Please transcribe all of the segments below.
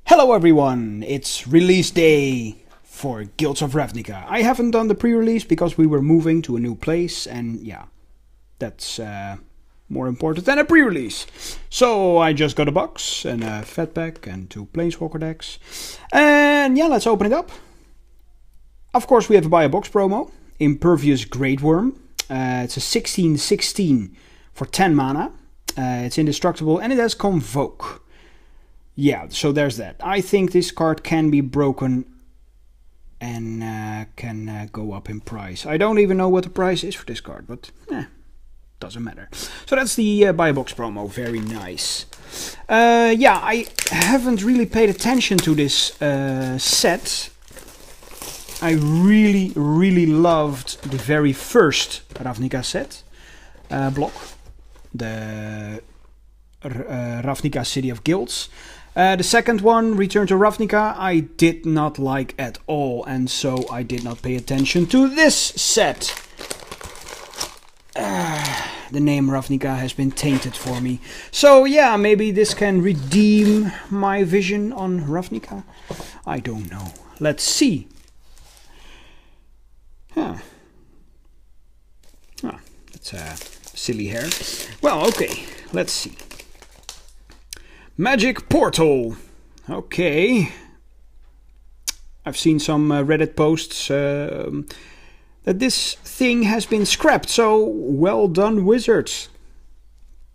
Hello everyone, it's release day for Guilds of Ravnica. I haven't done the pre-release because we were moving to a new place and yeah, that's more important than a pre-release. So I just got a box and a fat pack and 2 Planeswalker decks. And yeah, let's open it up. Of course we have a buy a box promo, Impervious Great Worm. It's a 16/16 for 10 mana. It's indestructible and it has Convoke. Yeah, so there's that. I think this card can be broken and can go up in price. I don't even know what the price is for this card, but doesn't matter. So that's the buy a box promo. Very nice. Yeah, I haven't really paid attention to this set. I really loved the very first Ravnica set block. The Ravnica City of Guilds. The second one, Return to Ravnica, I did not like at all, and so I did not pay attention to this set. The name Ravnica has been tainted for me. So yeah, maybe this can redeem my vision on Ravnica. I don't know. Let's see. Huh. Ah, that's silly hair. Well, okay, let's see. Magic Portal. Okay. I've seen some Reddit posts that this thing has been scrapped. So well done, wizards.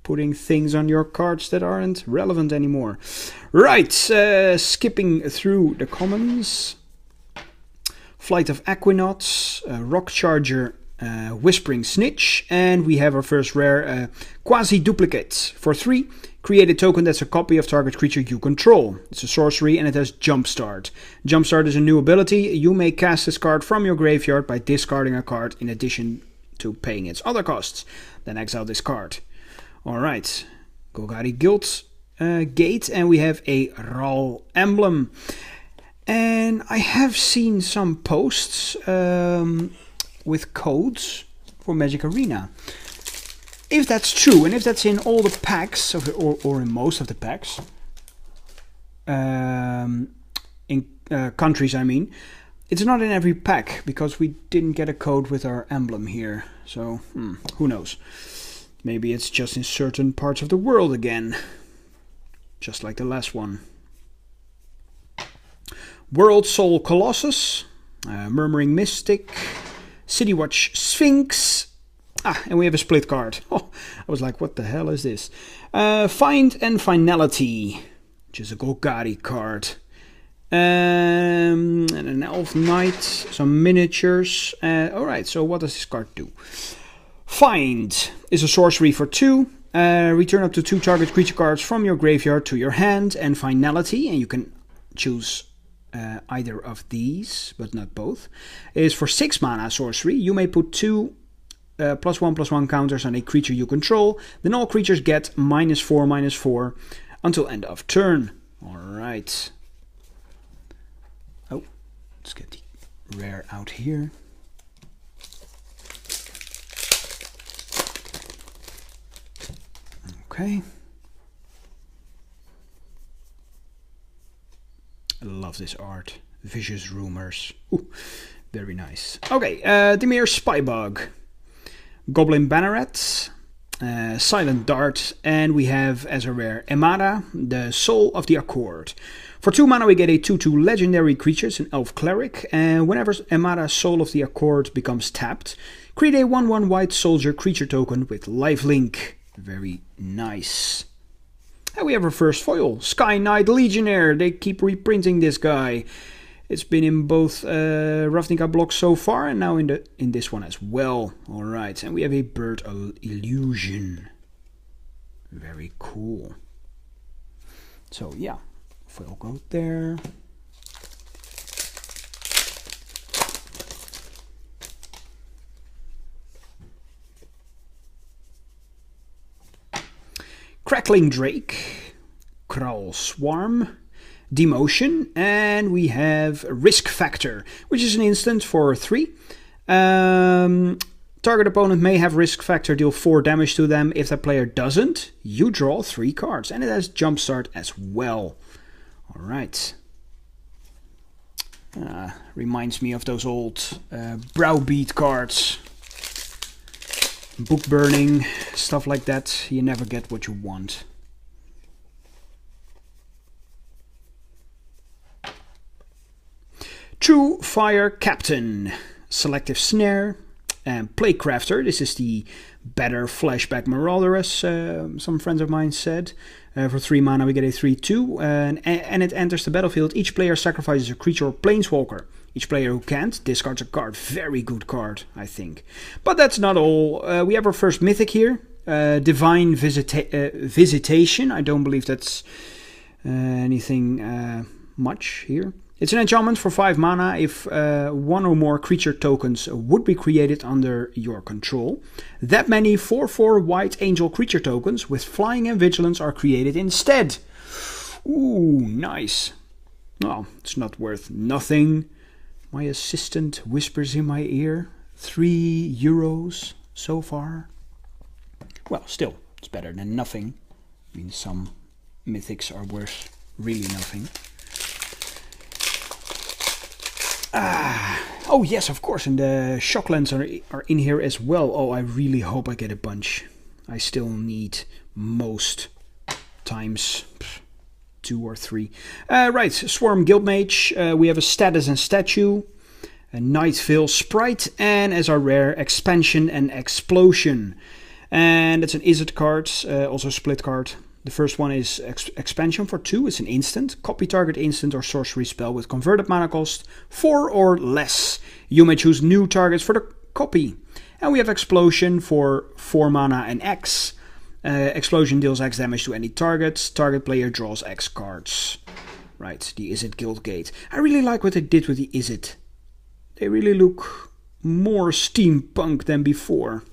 Putting things on your cards that aren't relevant anymore. Right. Skipping through the commons. Flight of Aquanauts. Rock Charger. Whispering Snitch. And we have our first rare Quasi-Duplicate for 3. Create a token that's a copy of target creature you control. It's a sorcery and it has Jumpstart. Jumpstart is a new ability. You may cast this card from your graveyard by discarding a card in addition to paying its other costs. Then exile this card. Alright. Golgari Guild Gate, and we have a Ral emblem. And I have seen some posts with codes for Magic Arena. If that's true, and if that's in all the packs, or in most of the packs, in countries I mean, it's not in every pack, because we didn't get a code with our emblem here, so who knows. Maybe it's just in certain parts of the world again, just like the last one. World Soul Colossus, Murmuring Mystic, City Watch Sphinx. And we have a split card. Oh, I was like, what the hell is this? Find and Finality, which is a Golgari card. And an Elf Knight, some miniatures. Alright, so what does this card do? Find is a sorcery for 2. Return up to 2 target creature cards from your graveyard to your hand. And Finality, and you can choose either of these, but not both, is for 6 mana sorcery. You may put 2 +1/+1 counters on a creature you control. Then all creatures get -4/-4 until end of turn. Alright. Oh, let's get the rare out here. Okay. I love this art. Vicious Rumors. Ooh, very nice. Okay, Dimir Spybug. Goblin Banneret, Silent Dart, and we have as a rare Emada, the Soul of the Accord. For 2 mana we get a 2/2 legendary creature, it's an Elf Cleric, and whenever Emada, Soul of the Accord becomes tapped, create a 1/1 white soldier creature token with lifelink. Very nice. And we have our first foil, Sky Knight Legionnaire. They keep reprinting this guy. It's been in both Ravnica blocks so far, and now in this one as well. Alright, and we have a Bird Illusion. Very cool. So yeah, foil goes there. Crackling Drake, Kral Swarm, Demotion, and we have Risk Factor, which is an instant for 3. Target opponent may have Risk Factor deal 4 damage to them. If that player doesn't, you draw 3 cards, and it has Jumpstart as well. Alright. Reminds me of those old browbeat cards. Book burning, stuff like that. You never get what you want. True Fire Captain. Selective Snare. And Playcrafter. This is the better Flashback Marauder, as some friends of mine said. For 3 mana we get a 3/2, and it enters the battlefield. Each player sacrifices a creature or planeswalker. Each player who can't discards a card. Very good card, I think. But that's not all. We have our first mythic here. Divine Visitation. I don't believe that's anything much here. It's an enchantment for 5 mana if 1 or more creature tokens would be created under your control. That many 4/4 white angel creature tokens with flying and vigilance are created instead. Ooh, nice. Well, it's not worth nothing. My assistant whispers in my ear. €3 so far. Well, still, it's better than nothing. I mean, some mythics are worth really nothing. Oh yes, of course, and the Shocklands are in here as well. Oh, I really hope I get a bunch. I still need most times 2 or 3. Right, Swarm Guildmage. We have a status and statue, a Nightvale Sprite, and as our rare, Expansion and Explosion. And it's an Izzet card, also a split card. The first one is Expansion for 2. It's an instant. Copy target instant or sorcery spell with converted mana cost 4 or less. You may choose new targets for the copy. And we have Explosion for 4 mana and X. Explosion deals X damage to any target. Target player draws X cards. Right, the Izzet Guildgate. I really like what they did with the Izzet. They really look more steampunk than before.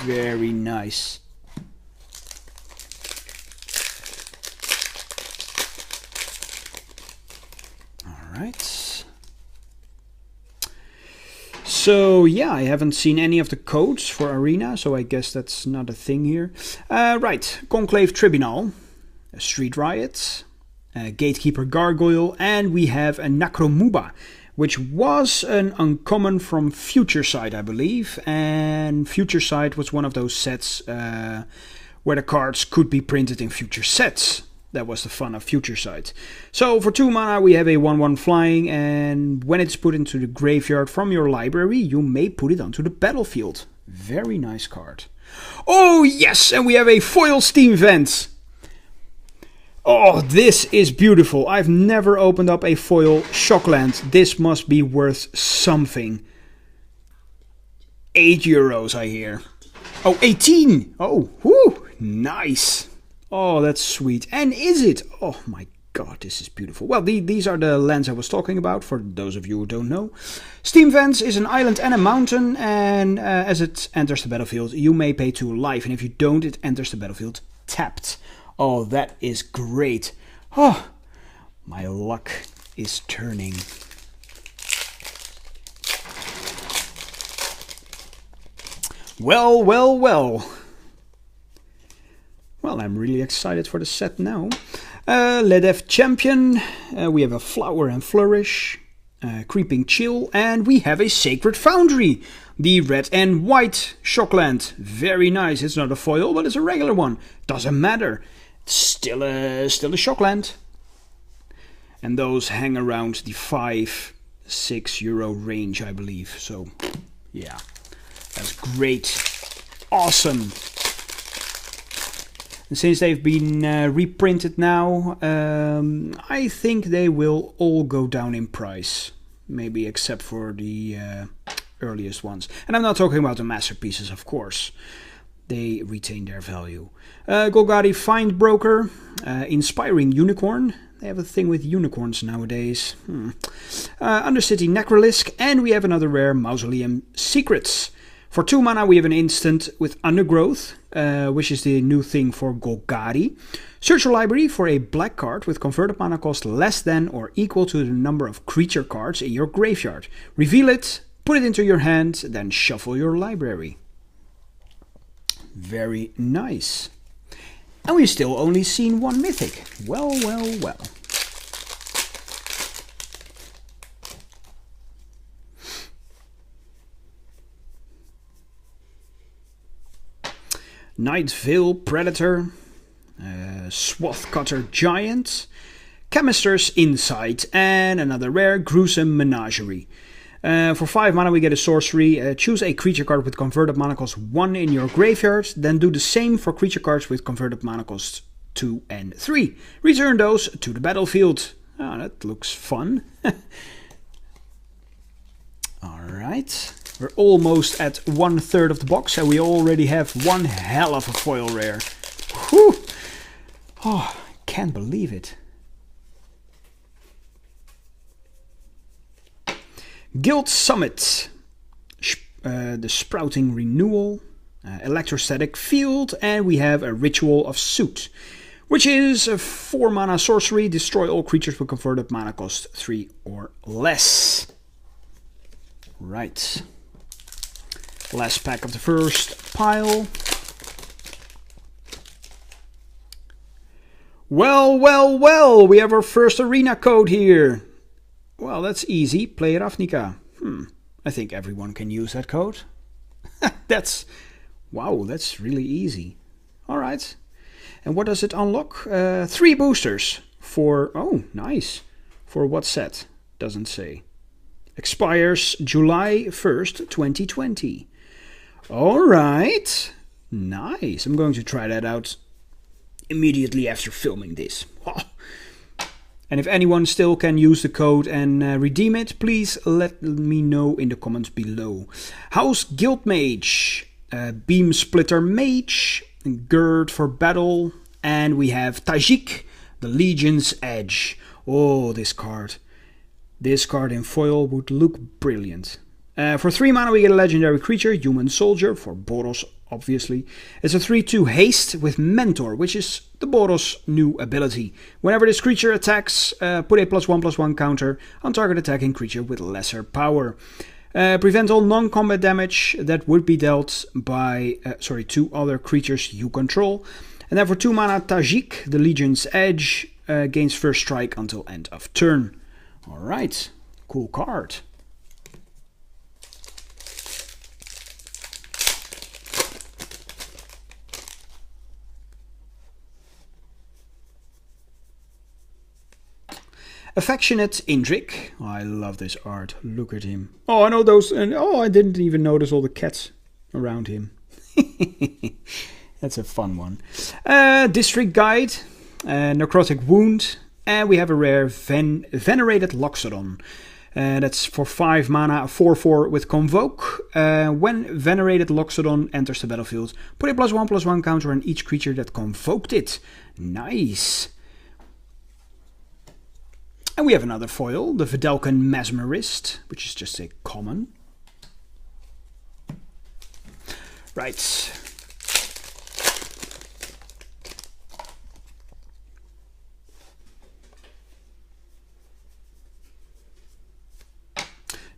Very nice. Right. So yeah, I haven't seen any of the codes for Arena, so I guess that's not a thing here. Right, Conclave Tribunal, a Street Riot, a Gatekeeper Gargoyle, and we have a Necromuba, which was an uncommon from Future Sight, I believe. And Future Sight was one of those sets where the cards could be printed in future sets. That was the fun of Future Sight. So for 2 mana we have a 1/1 flying, and when it's put into the graveyard from your library, you may put it onto the battlefield. Very nice card. Oh yes, and we have a foil Steam Vent. Oh, this is beautiful. I've never opened up a foil Shockland. This must be worth something. €8, I hear. Oh, 18! Oh, whoo! Nice. Oh, that's sweet. And is it? Oh my god, this is beautiful. Well, these are the lands I was talking about, for those of you who don't know. Steam Vents is an island and a mountain, and as it enters the battlefield, you may pay 2 life, and if you don't, it enters the battlefield tapped. Oh, that is great. Oh, my luck is turning. Well, well, well. Well, I'm really excited for the set now. Ledef Champion, we have a Flower and Flourish, Creeping Chill, and we have a Sacred Foundry, the red and white Shockland. Very nice. It's not a foil, but it's a regular one. Doesn't matter. It's still a Shockland. And those hang around the €5-6 range, I believe. So, yeah, that's great. Awesome. And since they've been reprinted now, I think they will all go down in price. Maybe except for the earliest ones. And I'm not talking about the masterpieces, of course. They retain their value. Golgari Findbroker, Inspiring Unicorn. They have a thing with unicorns nowadays. Undercity Necrolisk, and we have another rare, Mausoleum Secrets. For 2 mana we have an instant with Undergrowth, which is the new thing for Golgari. Search your library for a black card with converted mana cost less than or equal to the number of creature cards in your graveyard. Reveal it, put it into your hand, then shuffle your library. Very nice. And we've still only seen 1 mythic. Well, well, well. Night Veil Predator, Swath Cutter Giant, Chemister's Insight, and another rare, Gruesome Menagerie. For 5 mana we get a sorcery. Choose a creature card with converted mana cost 1 in your graveyard. Then do the same for creature cards with converted mana cost 2 and 3. Return those to the battlefield. Oh, that looks fun. Alright. We're almost at 1/3 of the box and we already have one hell of a foil rare. Whew. Oh, I can't believe it. Guild Summit, the Sprouting Renewal, Electrostatic Field, and we have a Ritual of Soot, which is a 4 mana sorcery. Destroy all creatures with converted mana cost 3 or less. Right. Last pack of the first pile. Well, well, well, we have our first arena code here. Well, that's easy. Play Ravnica. I think everyone can use that code. Wow, that's really easy. All right. And what does it unlock? 3 boosters for, oh, nice. For what set? Doesn't say. Expires July 1st, 2020. All right. Nice. I'm going to try that out immediately after filming this. Oh. And if anyone still can use the code and redeem it, please let me know in the comments below. House Guildmage, Beam Splitter Mage, Gird for Battle, and we have Tajik, the Legion's Edge. Oh, this card. This card in foil would look brilliant. For 3 mana we get a legendary creature, Human Soldier, for Boros obviously. It's a 3/2 haste with Mentor, which is the Boros' new ability. Whenever this creature attacks, put a +1/+1 counter on target attacking creature with lesser power. Prevent all non-combat damage that would be dealt by 2 other creatures you control. And then for 2 mana Tajik, the Legion's Edge, gains first strike until end of turn. Alright, cool card. Affectionate Indrik. Oh, I love this art. Look at him. Oh, I know those. And oh, I didn't even notice all the cats around him. That's a fun one. District Guide, Necrotic Wound, and we have a rare Venerated Loxodon. That's for 5 mana, 4/4 with Convoke. When Venerated Loxodon enters the battlefield, put a +1/+1 counter on each creature that convoked it. Nice. And we have another foil, the Vidalcan Mesmerist, which is just a common. Right.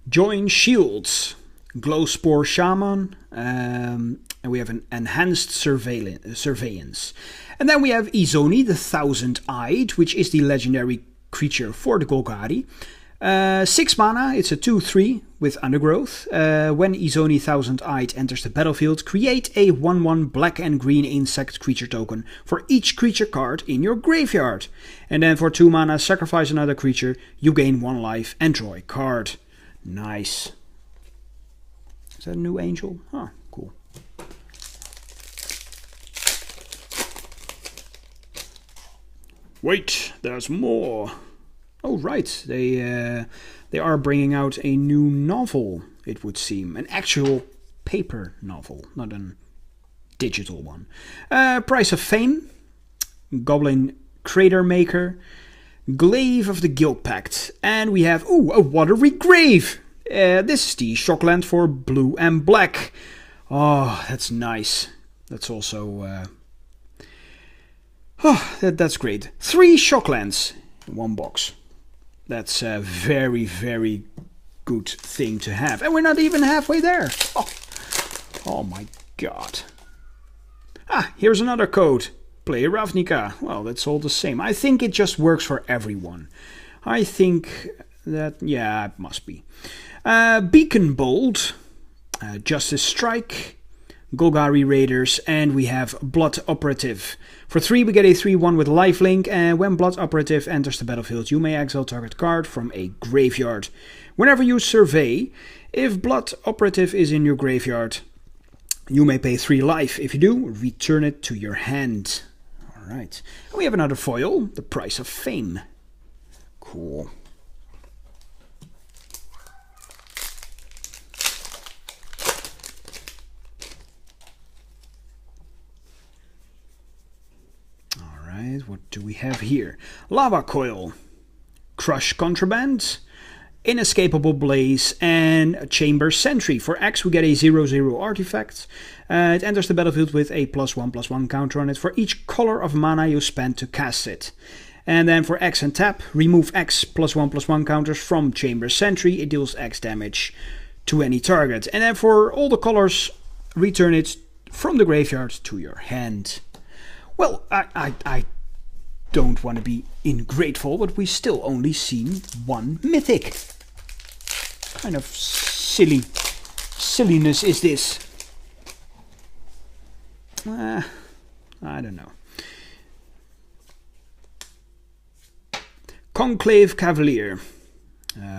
Join Shields, Glowspore Shaman, and we have an Enhanced Surveillance. And then we have Izoni, the Thousand-Eyed, which is the legendary creature for the Golgari. 6 mana, it's a 2/3 with Undergrowth. When Izoni Thousand-Eyed enters the battlefield, create a 1/1 black and green insect creature token for each creature card in your graveyard. And then for 2 mana, sacrifice another creature, you gain 1 life and draw a card. Nice. Is that a new angel? Huh, cool. Wait, there's more. Oh, right. They are bringing out a new novel, it would seem. An actual paper novel, not a digital one. Price of Fame, Goblin Crater Maker, Glaive of the Guild Pact, and we have, ooh, a Watery Grave. This is the Shockland for blue and black. Oh, that's nice. That's also... that's great. 3 Shocklands in 1 box. That's a very, very good thing to have. And we're not even halfway there. Oh my god. Ah, here's another code. Play Ravnica. Well, that's all the same. I think it just works for everyone. I think that, yeah, it must be. Beacon Bolt, Justice Strike, Golgari Raiders, and we have Blood Operative. For 3 we get a 3/1 with lifelink, and when Blood Operative enters the battlefield you may exile target card from a graveyard. Whenever you survey, if Blood Operative is in your graveyard, you may pay 3 life. If you do, return it to your hand. Alright, and we have another foil, the Price of Fame. Cool. Alright, what do we have here? Lava Coil, Crush Contraband, Inescapable Blaze, and Chamber Sentry. For X we get a 0/0 artifact. It enters the battlefield with a +1/+1 counter on it for each color of mana you spend to cast it. And then for X and tap, remove X +1/+1 counters from Chamber Sentry. It deals X damage to any target. And then for all the colors, return it from the graveyard to your hand. Well, I don't want to be ingrateful, but we still only seen 1 mythic. Kind of silliness is this? I don't know. Conclave Cavalier,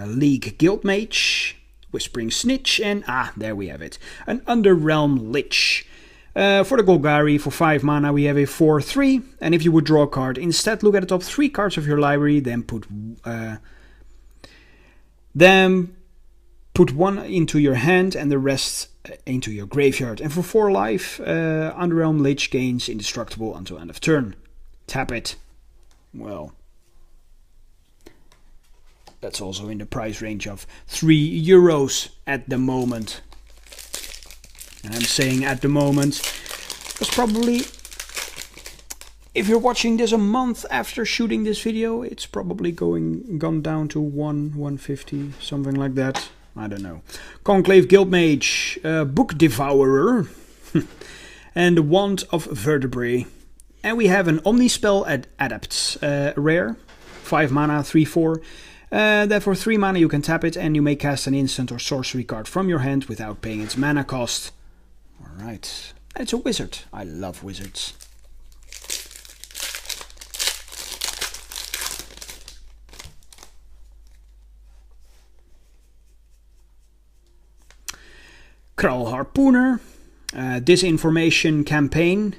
League Guildmage, Whispering Snitch, and there we have it, an Underrealm Lich. For the Golgari, for 5 mana, we have a 4/3, and if you would draw a card, instead look at the top 3 cards of your library, then put 1 into your hand and the rest into your graveyard. And for 4 life, Underrealm Lich gains indestructible until end of turn. Tap it. Well, that's also in the price range of €3 at the moment. And I'm saying at the moment, because probably, if you're watching this a month after shooting this video, it's probably gone down to 150, something like that. I don't know. Conclave Guildmage, Book Devourer, and the Wand of Vertebrae. And we have an Omnispell Adepts, rare, 5 mana, 3/4. That for 3 mana you can tap it and you may cast an instant or sorcery card from your hand without paying its mana cost. Alright, it's a wizard. I love wizards. Kral Harpooner, Disinformation Campaign,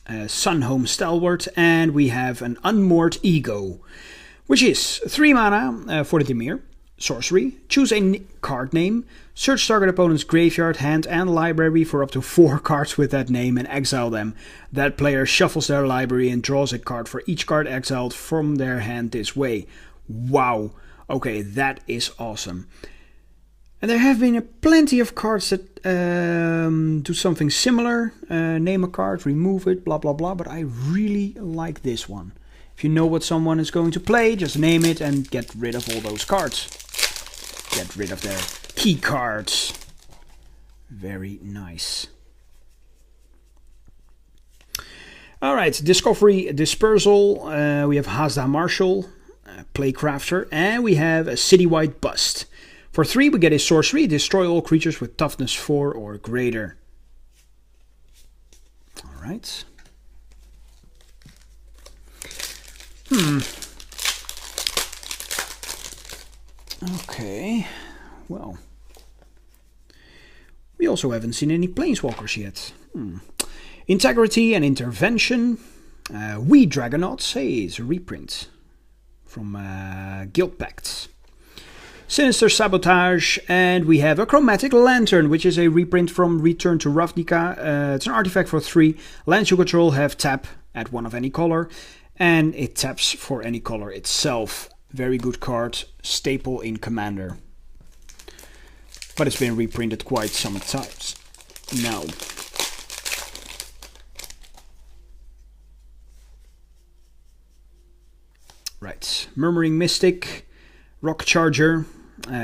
Sunhome Stalwart, and we have an Unmoored Ego, which is 3 mana for the Dimir. Sorcery, choose a card name, search target opponent's graveyard, hand and library for up to 4 cards with that name and exile them. That player shuffles their library and draws a card for each card exiled from their hand this way. Wow, okay, that is awesome. And there have been plenty of cards that do something similar, name a card, remove it, blah blah blah, but I really like this one. If you know what someone is going to play, just name it and get rid of all those cards. Get rid of their key cards. Very nice. Alright, Discovery Dispersal. We have Hazda Marshall, Playcrafter, and we have a Citywide Bust. For 3 we get a sorcery, destroy all creatures with toughness 4 or greater. Alright. Okay, well, we also haven't seen any Planeswalkers yet. Integrity and Intervention. We Dragonauts, hey, it's a reprint from Guild Pact. Sinister Sabotage, and we have a Chromatic Lantern, which is a reprint from Return to Ravnica. It's an artifact for 3. Lands you control have tap at 1 of any color, and it taps for any color itself. Very good card, staple in Commander. But it's been reprinted quite some times now. Right, Murmuring Mystic, Rock Charger,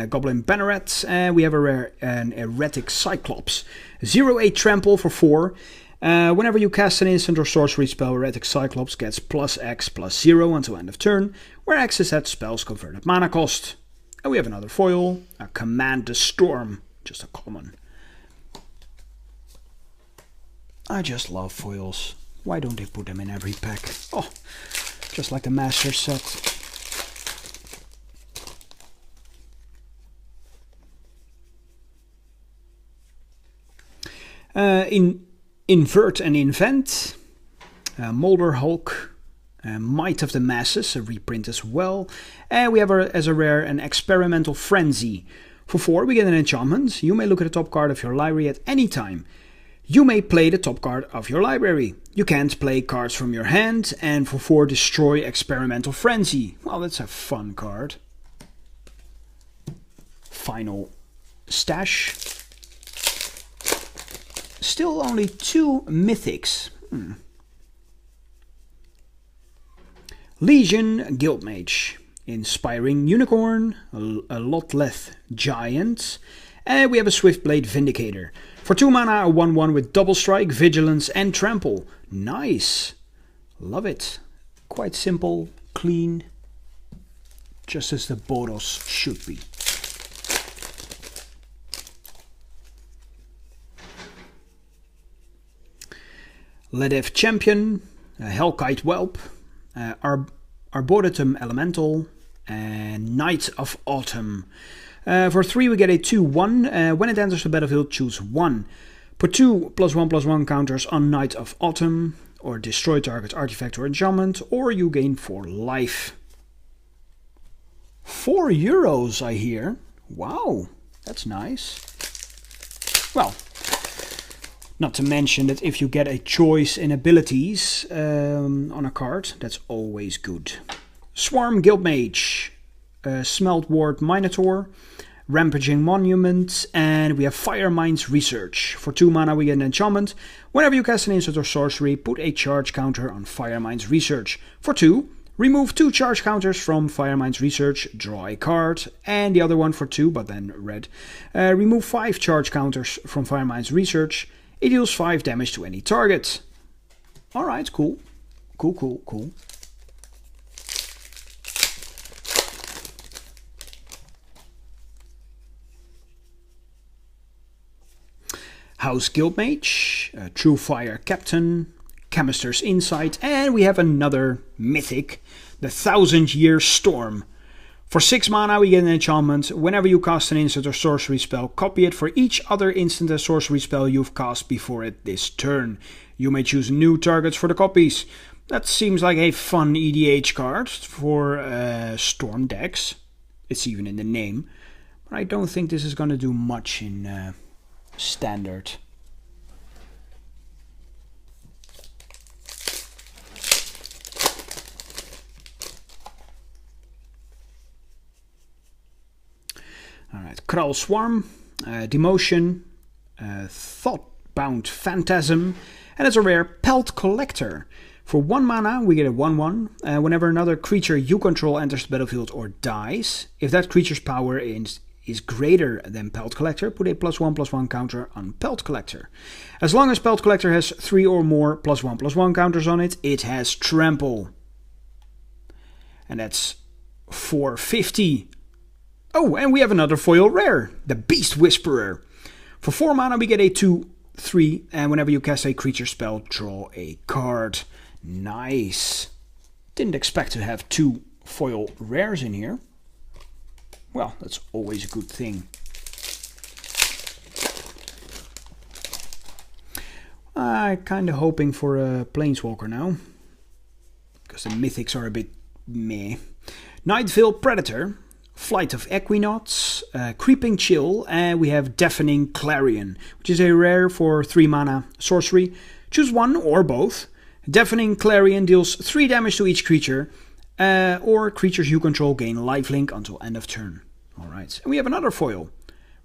Goblin Banneret, and we have an Erratic Cyclops. 0/8 Trample for 4. Whenever you cast an instant or sorcery spell, Erratic Cyclops gets +X/+0 until end of turn, where X is that spell's converted mana cost. And we have another foil, a Command the Storm, just a common. I just love foils. Why don't they put them in every pack? Oh, just like the Master set. In Invert and Invent, Molder Hulk, Might of the Masses, a reprint as well. And we have as a rare an Experimental Frenzy. For 4 we get an enchantment. You may look at the top card of your library at any time. You may play the top card of your library. You can't play cards from your hand. And for 4 destroy Experimental Frenzy. Well, that's a fun card. Final stash. Still only 2 mythics. Legion Guildmage, Inspiring Unicorn, a Lotleth Giant, and we have a Swiftblade Vindicator. For 2 mana, a 1/1 with Double Strike, Vigilance and Trample. Nice. Love it. Quite simple, clean, just as the Boros should be. Ledev Champion, Hellkite Whelp, Arboretum Elemental, and Knight of Autumn. For 3 we get a 2/1. When it enters the battlefield, choose 1. Put 2 +1/+1 counters on Knight of Autumn, or destroy target artifact or enchantment, or you gain 4 life. €4 I hear. Wow, that's nice. Well, not to mention that if you get a choice in abilities on a card, that's always good. Swarm Guildmage, Smelt Ward Minotaur, Rampaging Monument, and we have Firemind's Research. For 2 mana we get an enchantment. Whenever you cast an instant or sorcery, put a charge counter on Firemind's Research. For 2, remove 2 charge counters from Firemind's Research, draw a card, and the other one for 2, but then red. Remove 5 charge counters from Firemind's Research. It deals 5 damage to any target. Alright, cool. Cool. House Guildmage, True Fire Captain, Chemister's Insight, and we have another mythic, the 1000-Year Storm. For 6 mana we get an enchantment. Whenever you cast an instant or sorcery spell, copy it for each other instant or sorcery spell you've cast before it this turn. You may choose new targets for the copies. That seems like a fun EDH card for Storm decks. It's even in the name. But I don't think this is going to do much in Standard. Alright, Kral Swarm, Demotion, Thoughtbound Phantasm, and it's a rare Pelt Collector. For 1 mana we get a 1/1. Whenever another creature you control enters the battlefield or dies, if that creature's power is greater than Pelt Collector, put a +1/+1 counter on Pelt Collector. As long as Pelt Collector has 3 or more +1/+1 counters on it, it has Trample. And that's 450. Oh, and we have another foil rare, the Beast Whisperer. For 4 mana we get a 2/3, and whenever you cast a creature spell, draw a card. Nice. Didn't expect to have 2 foil rares in here. Well, that's always a good thing. I'm kind of hoping for a Planeswalker now, because the mythics are a bit meh. Nightvale Predator, Flight of Equinox, Creeping Chill, and we have Deafening Clarion, which is a rare for 3 mana sorcery. Choose 1 or both. Deafening Clarion deals 3 damage to each creature, or creatures you control gain lifelink until end of turn. Alright, and we have another foil,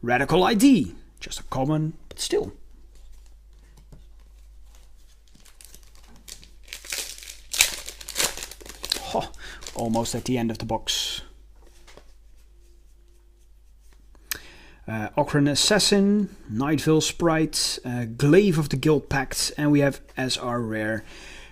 Radical ID, just a common, but still. Oh, almost at the end of the box. Ocran Assassin, Nightvale Sprite, Glaive of the Guild Pact, and we have as our rare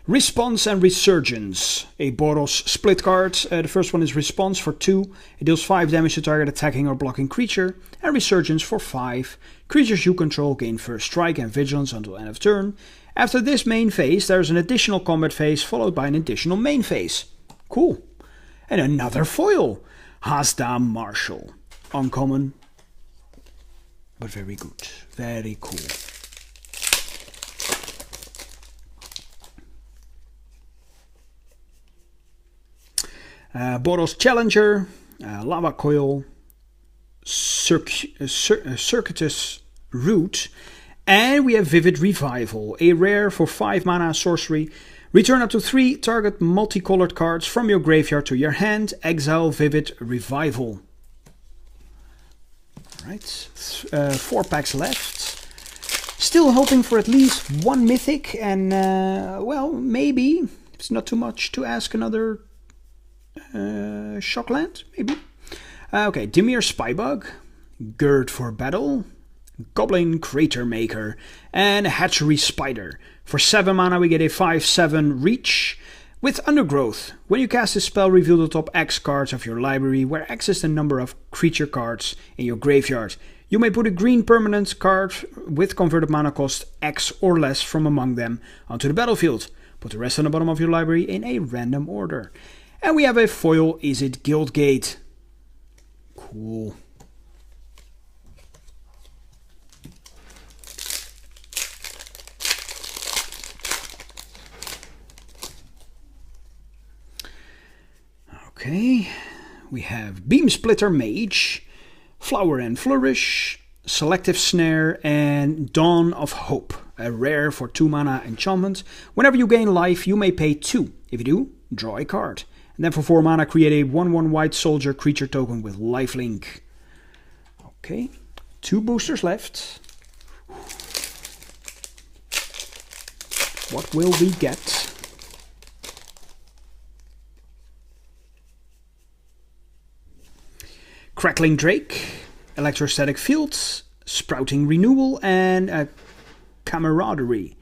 Response and Resurgence, a Boros split card. The first one is Response for 2, it deals 5 damage to target attacking or blocking creature, and Resurgence for 5. Creatures you control gain first strike and vigilance until end of turn, After this main phase, there's an additional combat phase followed by an additional main phase. Cool. And another foil. Hasda Marshall. Uncommon, but very good. Very cool. Boros Challenger, Lava Coil, Circuitous Root, and we have Vivid Revival, a rare for 5 mana sorcery. Return up to 3 target multicolored cards from your graveyard to your hand. Exile Vivid Revival. Alright, 4 packs left. Still hoping for at least 1 mythic, and well, maybe it's not too much to ask another Shockland, maybe. Okay, Dimir Spybug, Gird for Battle, Goblin Crater Maker, and Hatchery Spider. For 7 mana we get a 5/7 reach with Undergrowth. When you cast this spell, reveal the top X cards of your library, where X is the number of creature cards in your graveyard. You may put a green permanent card with converted mana cost X or less from among them onto the battlefield. Put the rest on the bottom of your library in a random order. And we have a foil Izzet Guildgate. Cool. Okay, we have Beam Splitter Mage, Flower and Flourish, Selective Snare, and Dawn of Hope, a rare for 2 mana enchantment. Whenever you gain life, you may pay 2. If you do, draw a card. And then for 4 mana, create a 1/1 white soldier creature token with lifelink. Okay, 2 boosters left. What will we get? Crackling Drake, Electrostatic Fields, Sprouting Renewal, and Camaraderie.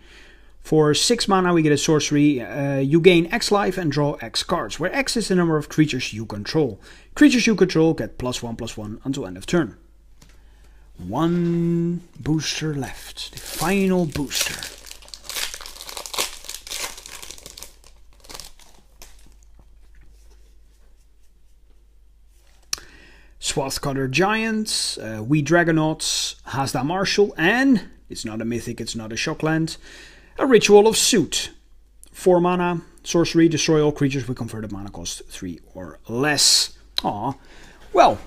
For 6 mana we get a sorcery, you gain X life and draw X cards, where X is the number of creatures you control. Creatures you control get +1/+1 until end of turn. 1 booster left, the final booster. Swathcutter Giants, We Dragonauts, Hasda Marshall, and, it's not a mythic, it's not a Shockland, a Ritual of Suit. 4 mana, sorcery, destroy all creatures with converted mana cost 3 or less. Aw. Well,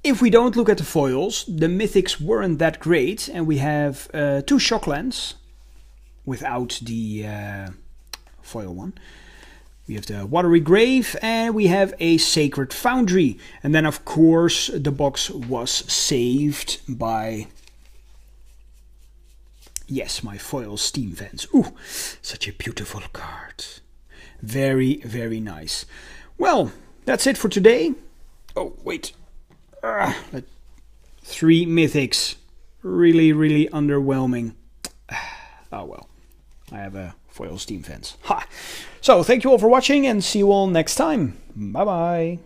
if we don't look at the foils, the mythics weren't that great, and we have 2 Shocklands without the foil one. We have the Watery Grave, and we have a Sacred Foundry. And then, of course, the box was saved by, yes, my foil Steam Fence. Ooh, such a beautiful card. Very, very nice. Well, that's it for today. Oh, wait. 3 mythics. Really, really underwhelming. Oh, well. I have a foil Steam Fence. Ha! So, thank you all for watching, and see you all next time. Bye-bye.